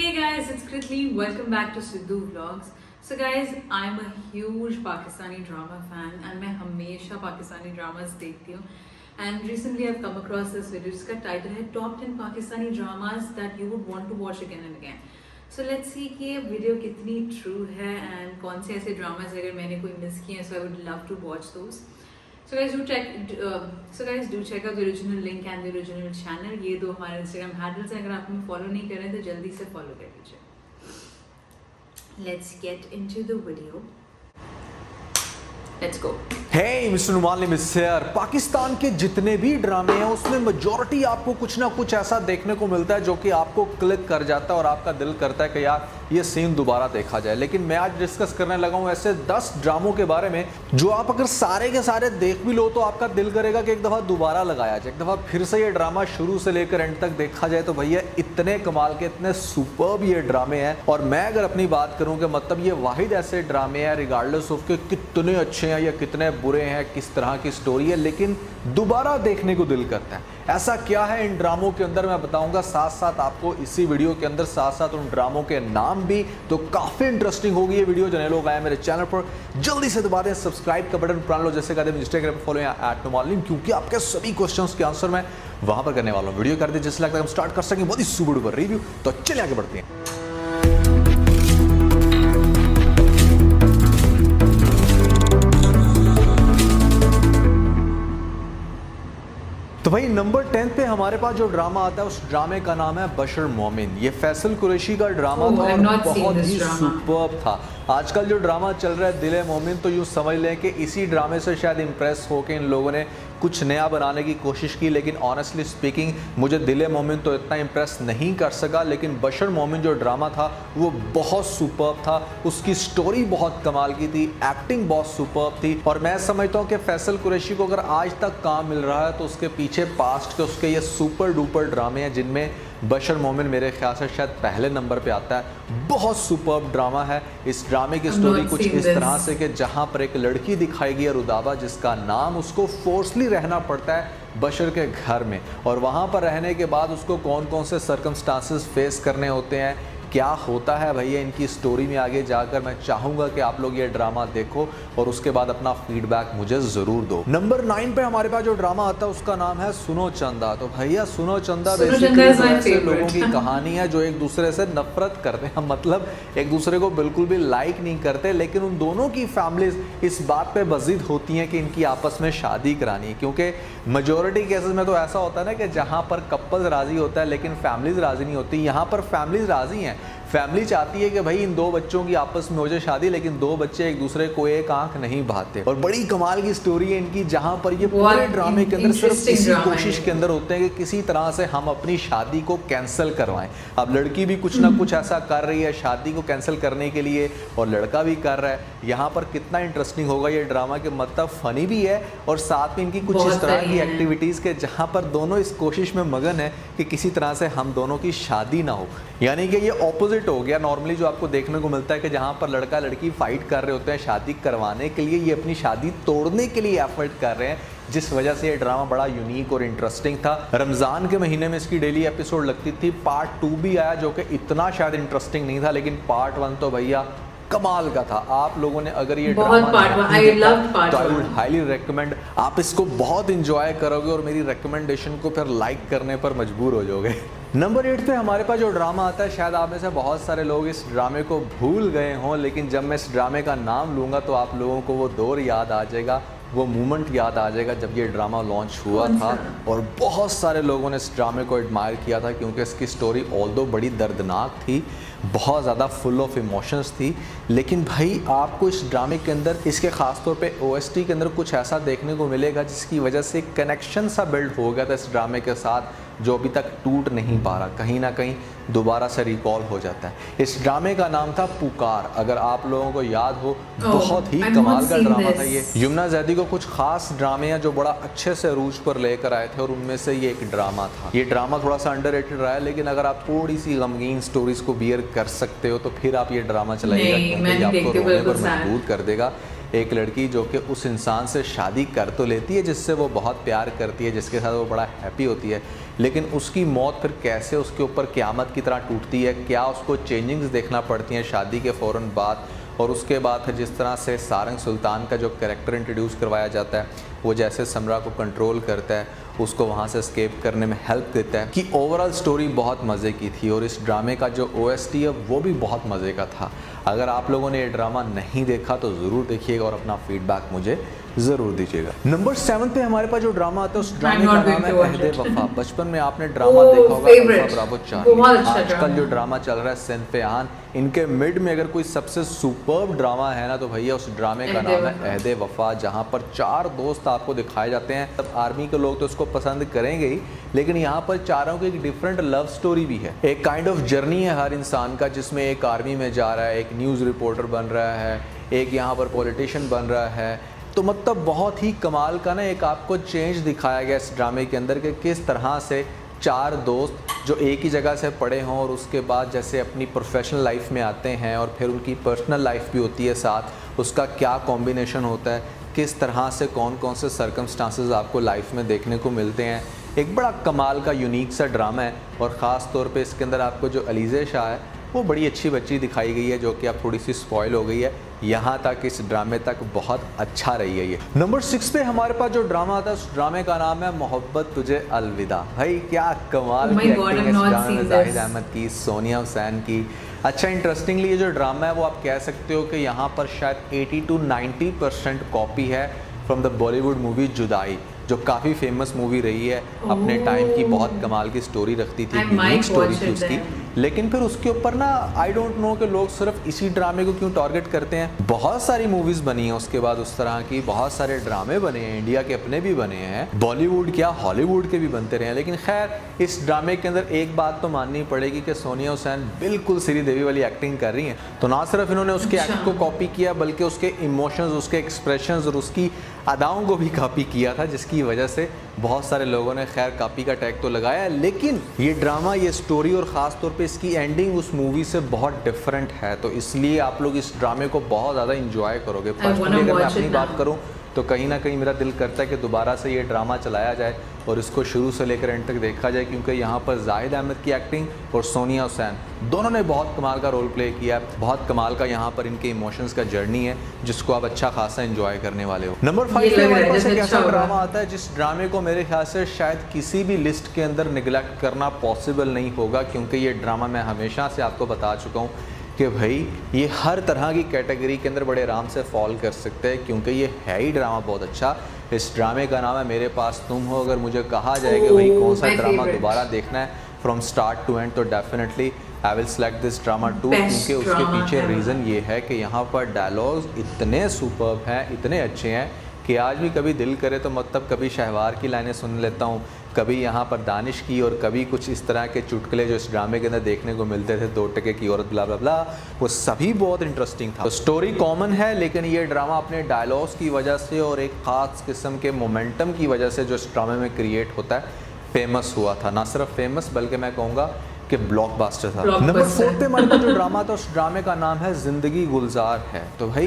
Hey guys, it's Kritli. Welcome back to Sidhu Vlogs. So guys, I'm a huge Pakistani drama fan and मैं हमेशा Pakistani dramas देखती हूँ. And recently I've come across this video जिसका title है Top 10 Pakistani Dramas that you would want to watch again and again. So let's see कि ये video कितनी true है and कौन से ऐसे dramas अगर मैंने कोई miss किए हैं, so I would love to watch those. So guys, do check out the original link and the original channel. ये दो हमारे Instagram handles हैं. अगर आप हमें follow नहीं कर रहे हैं तो जल्दी से follow कर लीजिए. Let's get into the video. Let's go. Hey, mister Numani mister, Pakistan के जितने भी ड्रामे हैं उसमें मेजॉरिटी आपको कुछ ना कुछ ऐसा देखने को मिलता है जो कि आपको क्लिक कर जाता है और आपका दिल करता है कि यार ये सीन दोबारा देखा जाए। लेकिन मैं आज डिस्कस करने लगा हूँ ऐसे 10 ड्रामों के बारे में जो आप अगर सारे के सारे देख भी लो तो आपका दिल करेगा कि एक दफ़ा दोबारा लगाया जाए, एक दफ़ा फिर से ये ड्रामा शुरू से लेकर एंड तक देखा जाए। तो भैया इतने कमाल के, इतने सुपर्ब ये ड्रामे हैं। और मैं अगर अपनी बात करूँ कि मतलब ये वाहिद ऐसे ड्रामे हैं, रिगार्डलेस ऑफ के कितने अच्छे हैं या कितने बुरे हैं, किस तरह की स्टोरी है, लेकिन दोबारा देखने को दिल करता है। ऐसा क्या है इन ड्रामों के अंदर मैं बताऊंगा, साथ साथ आपको इसी वीडियो के अंदर साथ साथ उन ड्रामों के नाम भी। तो काफी इंटरेस्टिंग होगी ये वीडियो। जिन्हें लोग आए मेरे चैनल पर जल्दी से दबा दें सब्सक्राइब का बटन, प्राण लो जैसे कहते हैं इंस्टाग्राम पर फॉलो या @नुमालिम, क्योंकि आपके सभी क्वेश्चंस के आंसर मैं वहां पर करने वाला हूं। वीडियो कर दे जिससे लगता है हम स्टार्ट कर सकें बहुत ही सुपर डुपर रिव्यू। तो चलिए आगे बढ़ते हैं। तो भाई नंबर 10 पे हमारे पास जो ड्रामा आता है उस ड्रामे का नाम है बशर मोमिन। ये फैसल कुरैशी का ड्रामा था और बहुत ही सुपर्ब था। आजकल जो ड्रामा चल रहा है दिल मोमिन, तो यूँ समझ लें कि इसी ड्रामे से शायद इम्प्रेस होकर इन लोगों ने कुछ नया बनाने की कोशिश की। लेकिन ऑनेस्टली स्पीकिंग मुझे दिल मोमिन तो इतना इम्प्रेस नहीं कर सका, लेकिन बशर मोमिन जो ड्रामा था वो बहुत सुपर्ब था। उसकी स्टोरी बहुत कमाल की थी, एक्टिंग बहुत सुपर्ब थी। और मैं समझता हूँ कि फैसल कुरैशी को अगर आज तक काम मिल रहा है तो उसके पीछे पास्ट के उसके ये सुपर डुपर ड्रामे हैं जिनमें बशर मोमिन मेरे ख्याल से शायद पहले नंबर पे आता है। बहुत सुपर्ब ड्रामा है। इस ड्रामे की स्टोरी कुछ इस तरह से कि जहाँ पर एक लड़की दिखाई गई है रुदाबा, जिसका नाम उसको फोर्सली रहना पड़ता है बशर के घर में, और वहाँ पर रहने के बाद उसको कौन कौन से सर्कमस्टांसेस फेस करने होते हैं, क्या होता है भैया इनकी स्टोरी में आगे जाकर। मैं चाहूँगा कि आप लोग ये ड्रामा देखो और उसके बाद अपना फीडबैक मुझे ज़रूर दो। नंबर 9 पे हमारे पास जो ड्रामा आता है उसका नाम है सुनो चंदा। तो भैया सुनो चंदा बेसिकली ऐसे लोगों की कहानी है जो एक दूसरे से नफरत करते हैं, मतलब एक दूसरे को बिल्कुल भी लाइक नहीं करते, लेकिन उन दोनों की फैमिलीज इस बात पे बजिद होती हैं कि इनकी आपस में शादी करानी है। क्योंकि मेजोरिटी केसेस में तो ऐसा होता है ना कि जहाँ पर कपल्स राज़ी होता है लेकिन फैमिलीज राज़ी नहीं होती। यहाँ पर फैमिलीज राज़ी हैं, फैमिली चाहती है कि भाई इन दो बच्चों की आपस में हो जाए शादी, लेकिन दो बच्चे एक दूसरे को एक आंख नहीं भाते। और बड़ी कमाल की स्टोरी है इनकी, जहां पर ये पूरे ड्रामे के अंदर सिर्फ इसी कोशिश के अंदर होते हैं कि किसी तरह से हम अपनी शादी को कैंसिल करवाएं। अब लड़की भी कुछ ना कुछ ऐसा कर रही है शादी को कैंसिल करने के लिए, और लड़का भी कर रहा है। यहाँ पर कितना इंटरेस्टिंग होगा ये ड्रामा के, मतलब फनी भी है और साथ में इनकी कुछ इस तरह की एक्टिविटीज़ के जहाँ पर दोनों इस कोशिश में मगन है कि किसी तरह से हम दोनों की शादी ना हो। यानी कि ये ऑपोजिट हो गया नॉर्मली जो आपको देखने को मिलता है कि जहाँ पर लड़का लड़की फाइट कर रहे होते हैं शादी करवाने के लिए, ये अपनी शादी तोड़ने के लिए एफर्ट कर रहे हैं, जिस वजह से ये ड्रामा बड़ा यूनिक और इंटरेस्टिंग था। रमज़ान के महीने में इसकी डेली एपिसोड लगती थी। पार्ट 2 भी आया जो कि इतना शायद इंटरेस्टिंग नहीं था, लेकिन पार्ट 1 तो भैया कमाल का था। आप लोगों ने अगर ये ड्रामा तो आई वुड हाईली रेकमेंड, आप इसको बहुत इंजॉय करोगे और मेरी रिकमेंडेशन को फिर लाइक करने पर मजबूर हो जाओगे। नंबर 8 पे हमारे पास जो ड्रामा आता है, शायद आप में से बहुत सारे लोग इस ड्रामे को भूल गए हों, लेकिन जब मैं इस ड्रामे का नाम लूँगा तो आप लोगों को वो दौर याद आ जाएगा, वो मोमेंट याद आ जाएगा जब ये ड्रामा लॉन्च हुआ था। और बहुत सारे लोगों ने इस ड्रामे को एडमायर किया था क्योंकि इसकी स्टोरी ऑल्दो बड़ी दर्दनाक थी, बहुत ज़्यादा फुल ऑफ इमोशंस थी। लेकिन भाई आपको इस ड्रामे के अंदर इसके ख़ास तौर पे OST के अंदर कुछ ऐसा देखने को मिलेगा जिसकी वजह से एक कनेक्शन सा बिल्ड हो गया था इस ड्रामे के साथ, जो अभी तक टूट नहीं पा रहा, कहीं ना कहीं दोबारा से रिकॉल हो जाता है। इस ड्रामे का नाम था पुकार, अगर आप लोगों को याद हो। बहुत ही कमाल का ड्रामा था ये। यमुना जैदी को कुछ खास ड्रामे हैं जो बड़ा अच्छे से अरूज पर लेकर आए थे और उनमें से ये एक ड्रामा था। ये ड्रामा थोड़ा सा अंडररेटेड रहा है, लेकिन अगर आप थोड़ी सी गमगीन स्टोरीज को बियर कर सकते हो तो फिर आप ये ड्रामा चलाइएगा, क्योंकि आपको रोने पर मजबूर कर देगा। एक लड़की जो कि उस इंसान से शादी कर तो लेती है जिससे वो बहुत प्यार करती है, जिसके साथ वो बड़ा हैप्पी होती है, लेकिन उसकी मौत फिर कैसे उसके ऊपर क़यामत की तरह टूटती है, क्या उसको चेंजिंग्स देखना पड़ती हैं शादी के फ़ौरन बाद, और उसके बाद फिर जिस तरह से सारंग सुल्तान का जो कैरेक्टर इंट्रोड्यूस करवाया जाता है, वो जैसे समरा को कंट्रोल करता है, उसको वहाँ से एस्केप करने में हेल्प देता है, कि ओवरऑल स्टोरी बहुत मज़े की थी। और इस ड्रामे का जो OST है वो भी बहुत मज़े का था। अगर आप लोगों ने ये ड्रामा नहीं देखा तो ज़रूर देखिएगा और अपना फीडबैक मुझे ज़रूर दीजिएगा। नंबर 7 पे हमारे पास जो ड्रामा आता है उस ड्रामे का नाम है अहदे वफा। बचपन में आपने ड्रामा देखा होगा अल्फा ब्रावो चार्ली। आजकल जो ड्रामा चल रहा है सिंध पे आन, इनके मिड में अगर कोई सबसे सुपर्ब ड्रामा है ना तो भैया उस ड्रामे का नाम है अहदे वफा, जहाँ पर 4 दोस्त आपको दिखाए जाते हैं। तब आर्मी के लोग तो उसको पसंद करेंगे ही, लेकिन यहाँ पर चारों की एक डिफरेंट लव स्टोरी भी है। एक काइंड ऑफ जर्नी है हर इंसान का, जिसमें एक आर्मी में जा रहा है, एक न्यूज़ रिपोर्टर बन रहा है, एक यहाँ पर पॉलिटिशियन बन रहा है। तो मतलब बहुत ही कमाल का ना एक आपको चेंज दिखाया गया इस ड्रामे के अंदर कि किस तरह से 4 दोस्त जो एक ही जगह से पढ़े हों और उसके बाद जैसे अपनी प्रोफेशनल लाइफ में आते हैं और फिर उनकी पर्सनल लाइफ भी होती है साथ, उसका क्या कॉम्बिनेशन होता है, किस तरह से कौन कौन से सर्कमस्टांसेस आपको लाइफ में देखने को मिलते हैं। एक बड़ा कमाल का यूनिक सा ड्रामा है और ख़ास तौर पे इसके अंदर आपको जो अलीज़े शाह है वो बड़ी अच्छी बच्ची दिखाई गई है, जो कि अब थोड़ी सी स्पॉइल हो गई है। यहाँ तक इस ड्रामे तक बहुत अच्छा रही है ये। नंबर 6 पे हमारे पास जो ड्रामा आता है उस ड्रामे का नाम है मोहब्बत तुझे अलविदा। भाई क्या कमाल की एक्टिंग है इस ड्रामे में जाहिद अहमद की, सोनिया हुसैन की। अच्छा, इंटरेस्टिंगली ये जो ड्रामा है वो आप कह सकते हो कि यहाँ पर शायद 80 to 90% कॉपी है फ्रॉम द बॉलीवुड मूवी जुदाई, जो काफ़ी फेमस मूवी रही है अपने टाइम की, बहुत कमाल की स्टोरी रखती थी, यूनिक स्टोरी थी उसकी। लेकिन फिर उसके ऊपर ना आई डोंट नो कि लोग सिर्फ इसी ड्रामे को क्यों टारगेट करते हैं। बहुत सारी मूवीज़ बनी हैं उसके बाद उस तरह की, बहुत सारे ड्रामे बने हैं, इंडिया के अपने भी बने हैं, बॉलीवुड क्या हॉलीवुड के भी बनते रहे हैं। लेकिन खैर इस ड्रामे के अंदर एक बात तो माननी पड़ेगी कि सोनिया हुसैन बिल्कुल श्रीदेवी वाली एक्टिंग कर रही हैं। तो ना सिर्फ इन्होंने उसके एक्ट को कॉपी किया बल्कि उसके इमोशंस, उसके एक्सप्रेशंस और उसकी अदाओं को भी कॉपी किया था, जिसकी वजह से बहुत सारे लोगों ने खैर कॉपी का टैग तो लगाया। लेकिन ये ड्रामा, ये स्टोरी और ख़ास तौर पे इसकी एंडिंग उस मूवी से बहुत डिफरेंट है, तो इसलिए आप लोग इस ड्रामे को बहुत ज़्यादा इंजॉय करोगे। पर्सनली अगर मैं अपनी बात करूँ तो कहीं ना कहीं मेरा दिल करता है कि दोबारा से ये ड्रामा चलाया जाए और इसको शुरू से लेकर एंड तक देखा जाए, क्योंकि यहाँ पर जाहिद अहमद की एक्टिंग और सोनिया हुसैन दोनों ने बहुत कमाल का रोल प्ले किया है। बहुत कमाल का यहाँ पर इनके इमोशंस का जर्नी है जिसको आप अच्छा खासा एंजॉय करने वाले हो। नंबर 5 पे हमारे पास एक ऐसा ड्रामा आता है जिस ड्रामे को मेरे ख्याल से शायद किसी भी लिस्ट के अंदर निगलेक्ट करना पॉसिबल नहीं होगा, क्योंकि ये ड्रामा मैं हमेशा से आपको बता चुका हूँ कि भाई ये हर तरह की कैटेगरी के अंदर बड़े आराम से फॉल कर सकते हैं, क्योंकि ये है ही ड्रामा बहुत अच्छा। इस ड्रामे का नाम है मेरे पास तुम हो। अगर मुझे कहा जाए कि भाई कौन सा ड्रामा दोबारा देखना है फ्रॉम स्टार्ट टू एंड, तो definitely I will select this drama 2, क्योंकि उसके पीछे रीज़न ये है कि यहाँ पर डायलॉग्स इतने सुपर्ब हैं, इतने अच्छे हैं कि आज भी कभी दिल करे तो मतलब कभी शहवार की लाइनें सुन लेता हूँ, कभी यहाँ पर दानिश की, और कभी कुछ इस तरह के चुटकुले जो इस ड्रामे के अंदर देखने को मिलते थे, 2 टके की औरत ब्ला ब्ला ब्ला, वो सभी बहुत इंटरेस्टिंग था। तो स्टोरी कॉमन है, लेकिन ये ड्रामा अपने डायलॉग्स की वजह से और एक ख़ास किस्म के मोमेंटम की वजह से जो इस ड्रामे में क्रिएट होता है फेमस हुआ था। ना सिर्फ फेमस बल्कि मैं कहूँगा कि ब्लॉकबस्टर था। नंबर 4 पे हमारे पास जो ड्रामा था उस ड्रामे का नाम है जिंदगी गुलजार है। तो भाई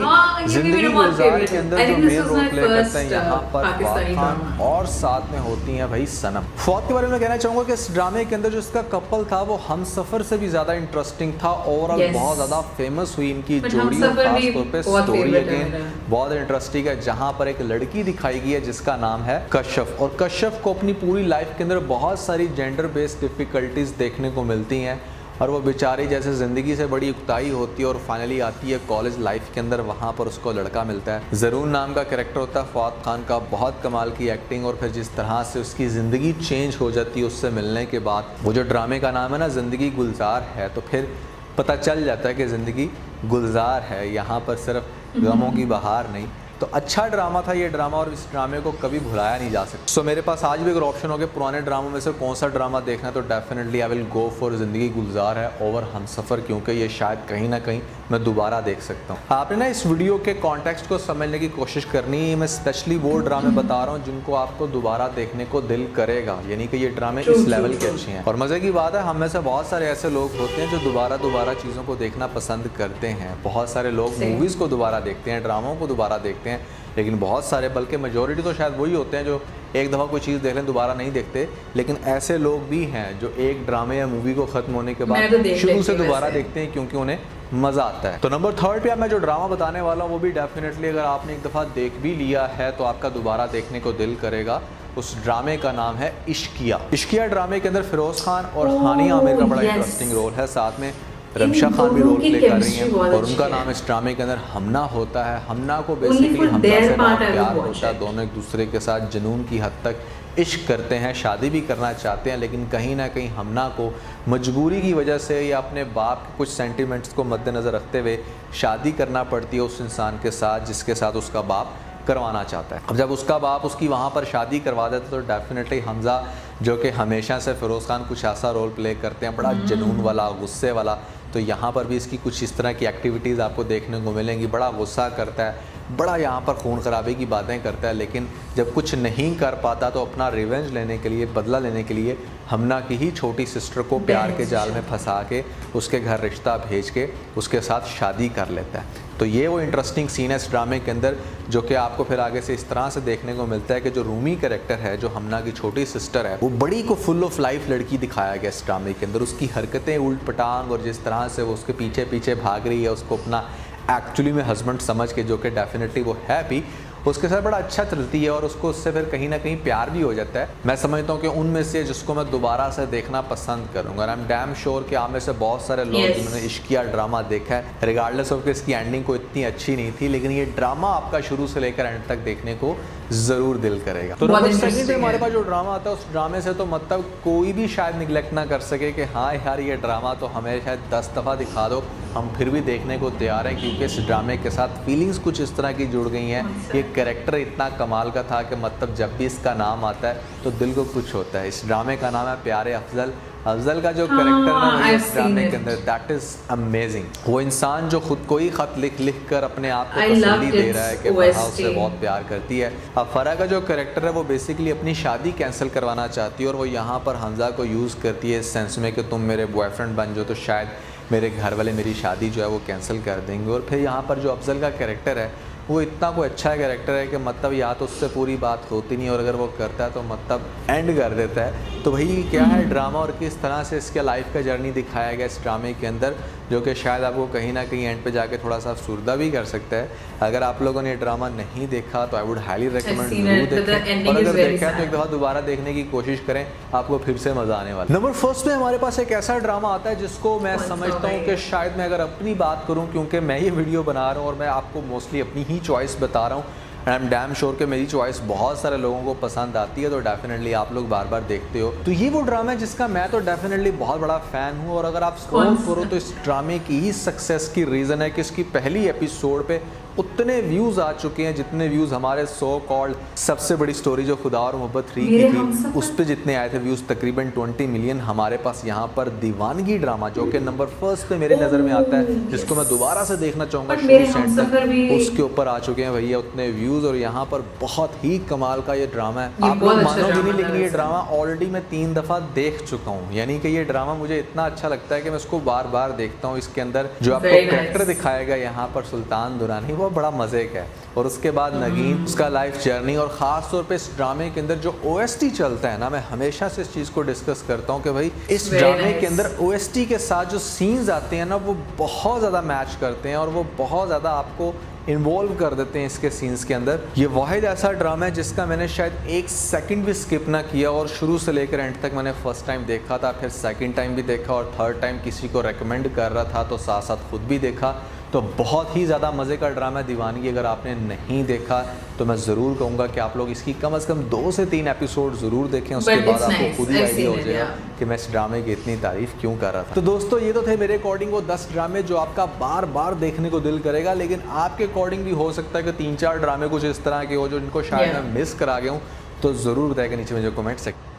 जिंदगी गुलजार के अंदर जो मेन रोल प्ले करते हैं यहाँ पर फवाद खान और साथ में होती हैं भाई सनम। फवाद के बारे में कहना चाहूँगा कि इस ड्रामे के अंदर जो इसका कपल था वो हमसफर से भी ज़्यादा इंटरेस्टिंग था। ओवरऑल बहुत ज़्यादा फेमस हुई इनकी जोड़ी और खास तौर पे स्टोरी अगेन बहुत इंटरेस्टिंग है, जहाँ पर एक लड़की दिखाई गई है जिसका नाम है कश्यप, और कश्यप को अपनी पूरी लाइफ के अंदर बहुत सारी जेंडर बेस्ड डिफिकल्टीज देखने को मिलती हैं और वो बेचारी जैसे ज़िंदगी से बड़ी उकताई होती है और फाइनली आती है कॉलेज लाइफ के अंदर, वहाँ पर उसको लड़का मिलता है। ज़रूर नाम का कैरेक्टर होता है फवाद खान का, बहुत कमाल की एक्टिंग, और फिर जिस तरह से उसकी ज़िंदगी चेंज हो जाती है उससे मिलने के बाद। वो जो ड्रामे का नाम है ना ज़िंदगी गुलजार है, तो फिर पता चल जाता है कि ज़िंदगी गुलजार है, यहाँ पर सिर्फ गमों की बहार नहीं। तो अच्छा ड्रामा था ये ड्रामा और इस ड्रामे को कभी भुलाया नहीं जा सकता। सो मेरे पास आज भी अगर ऑप्शन हो कि पुराने ड्रामों में से कौन सा ड्रामा देखना है तो definitely I will go for ज़िंदगी गुलजार है ओवर हमसफ़र, क्योंकि ये शायद कहीं ना कहीं मैं दोबारा देख सकता हूँ। आपने ना इस वीडियो के कॉन्टेक्स्ट को समझने की कोशिश करनी है। मैं स्पेशली वो ड्रामे बता रहा हूँ जिनको आपको दोबारा देखने को दिल करेगा, यानी कि ये ड्रामे इस लेवल के अच्छे हैं। और मज़े की बात है हम में से बहुत सारे ऐसे लोग होते हैं जो दोबारा चीज़ों को देखना पसंद करते हैं। बहुत सारे लोग मूवीज़ को दोबारा देखते हैं, ड्रामों को दोबारा देखते हैं, लेकिन बहुत सारे बल्कि मेजॉरिटी तो शायद वही होते हैं जो एक दफ़ा कोई चीज़ देख लें दोबारा नहीं देखते, लेकिन ऐसे लोग भी हैं जो एक ड्रामे या मूवी को ख़त्म होने के बाद शुरू से दोबारा देखते हैं क्योंकि उन्हें मज़ा आता है। तो नंबर 3 पे मैं जो ड्रामा बताने वाला हूँ वो भी डेफिनेटली अगर आपने एक दफ़ा देख भी लिया है तो आपका दोबारा देखने को दिल करेगा। उस ड्रामे का नाम है इश्किया। इश्किया ड्रामे के अंदर फिरोज़ खान और हानिया आमिर का बड़ा इंटरेस्टिंग रोल है, साथ में रमशा खान भी रोल प्ले कर रही हैं और उनका नाम इस ड्रामे के अंदर हमना होता है। हमना को बेसिकली हमजा से बहुत प्यार होता है, दोनों एक दूसरे के साथ जुनून की हद तक इश्क करते हैं, शादी भी करना चाहते हैं, लेकिन कहीं ना कहीं हमना को मजबूरी की वजह से या अपने बाप के कुछ सेंटिमेंट्स को मद्देनज़र रखते हुए शादी करना पड़ती है उस इंसान के साथ जिसके साथ उसका बाप करवाना चाहता है। अब जब उसका बाप उसकी वहाँ पर शादी करवा देता तो डेफिनेटली हमज़ा जो कि हमेशा से फ़िरोज़ खान कुछ ऐसा रोल प्ले करते हैं बड़ा जुनून वाला, गुस्से वाला, तो यहाँ पर भी इसकी कुछ इस तरह की एक्टिविटीज़ आपको देखने को मिलेंगी। बड़ा गुस्सा करता है, बड़ा यहाँ पर खून खराबे की बातें करता है, लेकिन जब कुछ नहीं कर पाता तो अपना रिवेंज लेने के लिए, बदला लेने के लिए हमना की ही छोटी सिस्टर को प्यार के जाल में फंसा के उसके घर रिश्ता भेज के उसके साथ शादी कर लेता है। तो ये वो इंटरेस्टिंग सीन है इस ड्रामे के अंदर जो कि आपको फिर आगे से इस तरह से देखने को मिलता है कि जो रूमी कैरेक्टर है, जो हमना की छोटी सिस्टर है, वो बड़ी को फुल ऑफ लाइफ लड़की दिखाया गया इस ड्रामे के अंदर। उसकी हरकतें उल्ट पटांग और जिस तरह से वो उसके पीछे पीछे भाग रही है उसको अपना एक्चुअली में हस्बैंड समझ के, जो कि डेफिनेटली वो है भी, उसके साथ बड़ा अच्छा चलती है और उसको उससे फिर कहीं ना कहीं प्यार भी हो जाता है। मैं समझता हूँ कि उनमें से जिसको मैं दोबारा से देखना पसंद करूँगा। आई एम डैम श्योर कि आप में से बहुत सारे लोग जिन्होंने इश्किया ड्रामा देखा है, रिगार्डलेस ऑफ कि इसकी एंडिंग को इतनी अच्छी नहीं थी, लेकिन ये ड्रामा आपका शुरू से लेकर एंड तक देखने को ज़रूर दिल करेगा। तो नंबर 2 पे हमारे पास जो ड्रामा आता है उस ड्रामे से तो मतलब कोई भी शायद निगलेक्ट ना कर सके कि हाँ यार ये ड्रामा तो हमें शायद 10 दफ़ा दिखा दो, हम फिर भी देखने को तैयार हैं, क्योंकि इस ड्रामे के साथ फीलिंग्स कुछ इस तरह की जुड़ गई हैं। ये कैरेक्टर इतना कमाल का था कि मतलब जब भी इसका नाम आता है तो दिल को कुछ होता है। इस ड्रामे का नाम है प्यारे अफजल। अफजल का जो कैरेक्टर है इस ड्रामे के अंदर दैट इज़ अमेजिंग। वो इंसान जो खुद को ही ख़त लिख कर अपने आप को तसल्ली दे रहा है कि फरहा उससे बहुत प्यार करती है। अब फरहा का जो कैरेक्टर है वो बेसिकली अपनी शादी कैंसिल करवाना चाहती है और वो यहाँ पर हमजा को यूज़ करती है इस सेंस में कि तुम मेरे बॉयफ्रेंड बन जाओ तो शायद मेरे घर वाले मेरी शादी जो है वो कैंसिल कर देंगे। और फिर यहाँ पर जो अफजल का कैरेक्टर है वो इतना कोई अच्छा कैरेक्टर है कि मतलब या तो उससे पूरी बात होती नहीं और अगर वो करता है तो मतलब एंड कर देता है। तो वही क्या है ड्रामा और किस तरह से इसके लाइफ का जर्नी दिखाया गया इस ड्रामे के अंदर, जो कि शायद आपको कहीं ना कहीं एंड पे जाके थोड़ा सा अफसुर्दा भी कर सकता है। अगर आप लोगों ने ड्रामा नहीं देखा तो आई वुड हाईली रिकमेंड जरूर देखें, और अगर देखा है तो एक दफ़ा दोबारा देखने की कोशिश करें, आपको फिर से मज़ा आने वाला। नंबर 1 पे हमारे पास एक ऐसा ड्रामा आता है जिसको मैं समझता हूँ कि शायद मैं अगर अपनी बात करूँ, क्योंकि मैं ये वीडियो बना रहा हूँ और मैं आपको मोस्टली अपनी ही चॉइस बता रहा हूँ, आई एम डैम श्योर कि मेरी चॉइस बहुत सारे लोगों को पसंद आती है, तो डेफिनेटली आप लोग बार बार देखते हो। तो ये वो ड्रामा है जिसका मैं तो डेफिनेटली बहुत बड़ा फ़ैन हूँ, और अगर आप स्क्रॉल करो तो इस ड्रामे की ही सक्सेस की रीज़न है कि इसकी पहली एपिसोड पे उतने व्यूज़ आ चुके हैं जितने व्यूज़ हमारे सो कॉल्ड सबसे बड़ी स्टोरी जो खुदा और मोहब्बत 3 की थी उस पर जितने आए थे व्यूज़, तकरीबन 20 मिलियन। हमारे पास यहाँ पर दीवानगी ड्रामा जो कि नंबर 1 पे मेरे नज़र में आता है, जिसको मैं दोबारा से देखना चाहूँगा शुरू से एंड तक, उसके ऊपर आ चुके हैं भैया उतने व्यूज़। और यहाँ पर बहुत ही कमाल का ये ड्रामा है, आप लोग मानोगे नहीं, लेकिन ये ड्रामा ऑलरेडी मैं 3 दफ़ा देख चुका हूँ। यानी कि ये ड्रामा मुझे इतना अच्छा लगता है कि मैं इसको बार बार देखता हूँ। इसके अंदर जो आपको कैरेक्टर दिखाया गया यहाँ पर सुल्तान दुरानी, वो बड़ा मज़े का है, और उसके बाद नगीन, उसका लाइफ जर्नी, और ख़ास तौर पे इस ड्रामे के अंदर जो OST चलता है ना, मैं हमेशा से इस चीज़ को डिस्कस करता हूँ कि भाई इस ड्रामे के अंदर OST के साथ जो सीन्स आते हैं ना वो बहुत ज़्यादा मैच करते हैं और वो बहुत ज़्यादा आपको इन्वॉल्व कर देते हैं इसके सीन्स के अंदर। ये वाहिद ऐसा ड्रामा है जिसका मैंने शायद 1 सेकंड भी स्किप ना किया, और शुरू से लेकर एंड तक मैंने फर्स्ट टाइम देखा था, फिर सेकंड टाइम भी देखा, और थर्ड टाइम किसी को रेकमेंड कर रहा था तो साथ साथ खुद भी देखा। तो बहुत ही ज़्यादा मज़े का ड्रामा है दीवानगी। अगर आपने नहीं देखा तो मैं ज़रूर कहूँगा कि आप लोग इसकी कम से कम 2 से 3 एपिसोड ज़रूर देखें, उसके बाद आपको खुद ही आइडिया हो जाएगा कि मैं इस ड्रामे की इतनी तारीफ़ क्यों कर रहा था। तो दोस्तों ये तो थे मेरे अकॉर्डिंग वो 10 ड्रामे जो आपका बार बार देखने को दिल करेगा, लेकिन आपके अकॉर्डिंग भी हो सकता है कि 3-4 ड्रामे कुछ इस तरह के हो जो इनको शायद मैं मिस करा गया हूँ, तो ज़रूर बताएगा नीचे में जो comment section.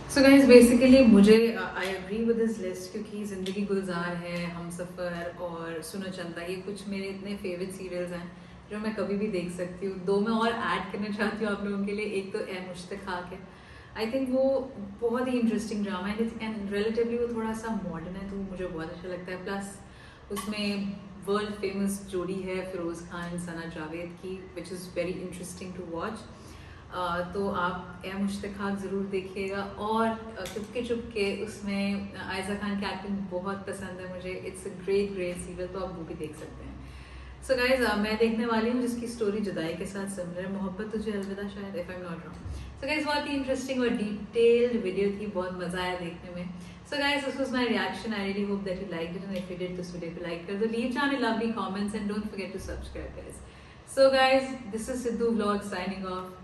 So guys basically मुझे I agree with this list, क्योंकि ज़िंदगी गुलजार है, हमसफ़र और सुनो चंदा, ये कुछ मेरे इतने फेवरेट सीरियल्स हैं जो मैं कभी भी देख सकती हूँ। 2 मैं और ऐड करना चाहती हूँ आप लोगों के लिए। एक तो ए मुश्ताक है, आई थिंक वो बहुत ही इंटरेस्टिंग ड्रामा है एंड रिलेटिवली वो थोड़ा सा मॉडर्न है, तो मुझे बहुत अच्छा लगता है। प्लस उसमें वर्ल्ड फेमस जोड़ी है फिरोज खान सना जावेद की, which is very interesting to watch. तो आप ए मुश्ताक ज़रूर देखिएगा। और चुपके चुपके उसमें आयज़ा खान की एक्टिंग बहुत पसंद है मुझे। इट्स अ ग्रेट सीरियल, तो आप वो भी देख सकते हैं। सो गाइज मैं देखने वाली हूँ जिसकी स्टोरी जुदाई के साथ सिमिलर है, मोहब्बत तुझे अलविदा शायद, if I am not wrong. So guys बहुत ही इंटरेस्टिंग और डिटेल्ड वीडियो थी, बहुत मजा आया देखने में। So guys this was my reaction. I really hope that you liked it, and if you did this video को लाइक कर दो, leave down a lovely comments and don't forget to subscribe guys. So guys this is Sidhu vlog signing of.